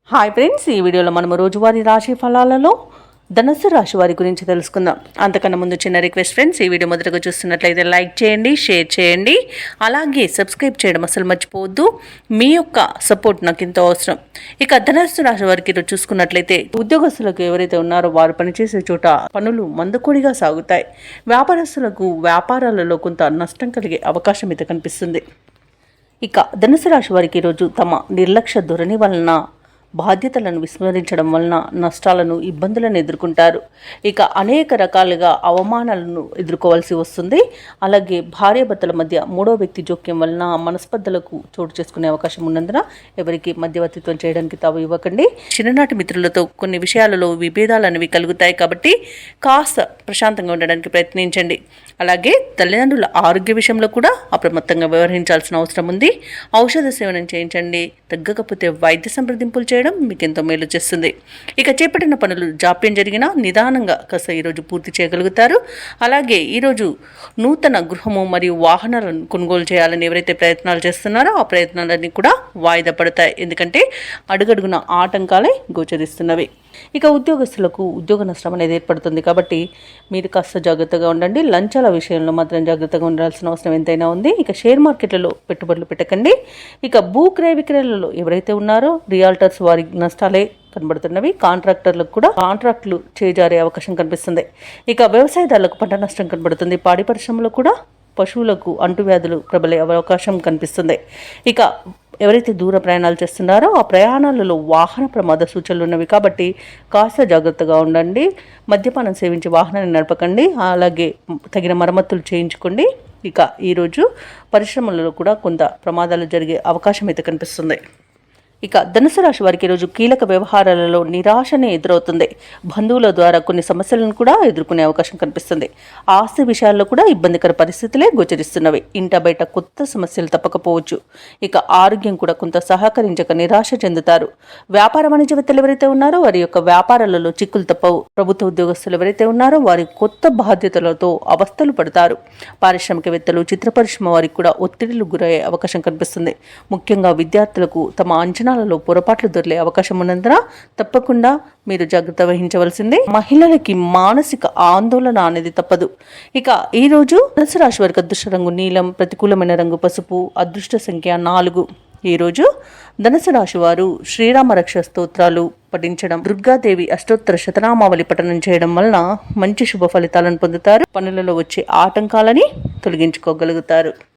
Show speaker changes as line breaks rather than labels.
Hi friends, ఈ వీడియోలో మనము రోజువారీ రాశి ఫలాలలో ధనుస్సు రాశి వారి గురించి తెలుసుకుందాం. అంతకన్నా ముందు చిన్న రిక్వెస్ట్ ఫ్రెండ్స్, ఈ వీడియో మొదటగా చూస్తున్నట్లయితే లైక్ చేయండి, షేర్ చేయండి, అలాగే సబ్స్క్రైబ్ చేయడం అసలు మర్చిపోవద్దు. మీ యొక్క సపోర్ట్ నాకు ఎంతో అవసరం. ఇక ధనుస్సు రాశి వారికి ఈరోజు చూసుకున్నట్లయితే ఉద్యోగస్తులకు ఎవరైతే ఉన్నారో వారు పనిచేసే చోట పనులు మందకొడిగా సాగుతాయి. వ్యాపారస్తులకు వ్యాపారాలలో కొంత నష్టం కలిగే అవకాశం అయితే కనిపిస్తుంది. ఇక ధనుసు రాశి వారికి ఈరోజు తమ నిర్లక్ష్య ధోరణి వలన బాధ్యతలను విస్మరించడం వలన నష్టాలను ఇబ్బందులను ఎదుర్కొంటారు. ఇక అనేక రకాలుగా అవమానాలను ఎదుర్కోవాల్సి వస్తుంది. అలాగే భార్యాభర్తల మధ్య మూడో వ్యక్తి జోక్యం వలన మనస్పర్ధలకు చోటు చేసుకునే అవకాశం ఉన్నందున ఎవరికి మధ్యవర్తిత్వం చేయడానికి తావు ఇవ్వకండి. చిన్ననాటి మిత్రులతో కొన్ని విషయాలలో విభేదాలు అనేవి కలుగుతాయి కాబట్టి కాస్త ప్రశాంతంగా ఉండడానికి ప్రయత్నించండి. అలాగే తల్లిదండ్రుల ఆరోగ్య విషయంలో కూడా అప్రమత్తంగా వ్యవహరించాల్సిన అవసరం ఉంది. ఔషధ సేవనం చేయించండి. తగ్గకపోతే వైద్య సంప్రదింపులు చేయడం మీకు ఎంతో మేలు చేస్తుంది. ఇక చేపట్టిన పనులు జాప్యం జరిగినా నిదానంగా కాస్త ఈరోజు పూర్తి చేయగలుగుతారు. అలాగే ఈరోజు నూతన గృహము మరియు వాహనాలను కొనుగోలు చేయాలని ఎవరైతే ప్రయత్నాలు చేస్తున్నారో ఆ ప్రయత్నాలన్నీ కూడా వాయిదా పడతాయి. ఎందుకంటే అడుగడుగున ఆటంకాలే గోచరిస్తున్నవి. ఇక ఉద్యోగస్తులకు ఉద్యోగ నష్టం అనేది ఏర్పడుతుంది కాబట్టి మీరు కాస్త జాగ్రత్తగా ఉండండి. లంచాల విషయంలో మాత్రం జాగ్రత్తగా ఉండాల్సిన అవసరం ఎంతైనా ఉంది. ఇక షేర్ మార్కెట్లలో పెట్టుబడులు పెట్టకండి. ఇక భూ క్రయ విక్రయాలలో ఎవరైతే ఉన్నారో రియాల్టర్స్ వారి నష్టాలే కనబడుతున్నవి. కాంట్రాక్టర్లకు కూడా కాంట్రాక్టులు చేజారే అవకాశం కనిపిస్తుంది. ఇక వ్యవసాయదారులకు పంట నష్టం కనబడుతుంది. పాడి పరిశ్రమలో కూడా పశువులకు అంటువ్యాధులు ప్రబలే అవకాశం కనిపిస్తుంది. ఇక ఎవరైతే దూర ప్రయాణాలు చేస్తున్నారో ఆ ప్రయాణాలలో వాహన ప్రమాద సూచనలు ఉన్నవి కాబట్టి కాస్త జాగ్రత్తగా ఉండండి. మద్యపానం సేవించి వాహనాన్ని నడపకండి. అలాగే తగిన మరమ్మతులు చేయించుకోండి. ఇక ఈరోజు పరిశ్రమలలో కూడా కొంత ప్రమాదాలు జరిగే అవకాశం అయితే కనిపిస్తుంది. ఇక ధనుసు రాశి వారికి ఈరోజు కీలక వ్యవహారాలలో నిరాశనే ఎదురవుతుంది. బంధువుల ద్వారా కొన్ని సమస్యలను కూడా ఎదుర్కొనే అవకాశం కనిపిస్తుంది. ఆస్తి విషయాల్లో కూడా ఇబ్బందికర పరిస్థితులే గోచరిస్తున్నవి. ఇంట బయట కొత్త సమస్యలు తప్పకపోవచ్చు. ఇక ఆరోగ్యం కూడా కొంత సహకరించక నిరాశ చెందుతారు. వ్యాపార వాణిజ్యవేత్తలు ఎవరైతే ఉన్నారో వారి యొక్క వ్యాపారాలలో చిక్కులు తప్పవు. ప్రభుత్వ ఉద్యోగస్తులు ఎవరైతే ఉన్నారో వారి కొత్త బాధ్యతలతో అవస్థలు పడతారు. పారిశ్రామికవేత్తలు, చిత్ర పరిశ్రమ వారికి కూడా ఒత్తిడిలు గురయ్యే అవకాశం కనిపిస్తుంది. ముఖ్యంగా విద్యార్థులకు తమ అంచనాలలో పొరపాట్లు దొరికే అవకాశం ఉన్నందున తప్పకుండా మీరు జాగ్రత్త వహించవలసిందే. మహిళలకి మానసిక ఆందోళన అనేది తప్పదు. ఇక ఈ రోజు ధనుసు రాశి వారికి అదృష్ట రంగు నీలం, ప్రతికూలమైన రంగు పసుపు, అదృష్ట సంఖ్య 4. ఈరోజు ధనుసు రాశి వారు శ్రీరామ రక్ష స్తోత్రాలు పఠించడం, దుర్గాదేవి అష్టోత్తర శతనామావళి పఠనం చేయడం వలన మంచి శుభ ఫలితాలను పొందుతారు. పనులలో వచ్చే ఆటంకాలని తొలగించుకోగలుగుతారు.